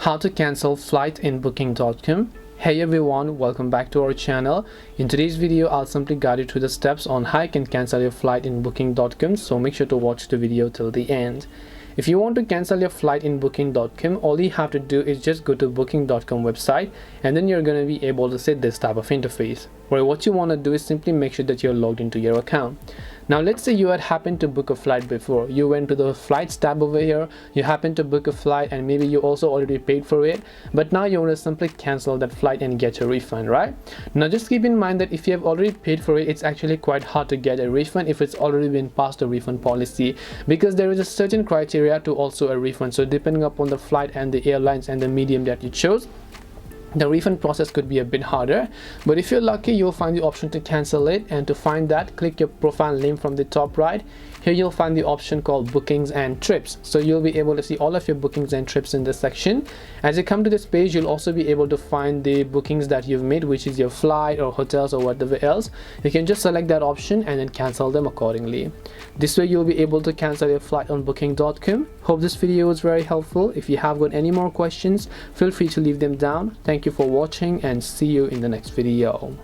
How to cancel flight in booking.com. Hey everyone, welcome back to our channel. In today's video, I'll simply guide you through the steps on how you can cancel your flight in booking.com, so make sure to watch the video till the end. If you want to cancel your flight in booking.com, all you have to do is just go to booking.com website, and then you're going to be able to see this type of interface, where what you want to do is simply make sure that you're logged into your account. Now let's say you had happened to book a flight before. You went to the flights tab over here, you happened to book a flight, and maybe you also already paid for it, but now you want to simply cancel that flight and get a refund, right? Now just keep in mind that if you have already paid for it, it's actually quite hard to get a refund if it's already been past the refund policy, because there is a certain criteria to also a refund. So depending upon the flight and the airlines and the medium that you chose, the refund process could be a bit harder. But if you're lucky, you'll find the option to cancel it, and to find that, click your profile name from the top right. Here you'll find the option called bookings and trips, so you'll be able to see all of your bookings and trips in this section. As you come to this page, you'll also be able to find the bookings that you've made, which is your flight or hotels or whatever else. You can just select that option and then cancel them accordingly. This way you'll be able to cancel your flight on booking.com. Hope this video was very helpful. If you have got any more questions, feel free to leave them down. Thank you for watching, and see you in the next video.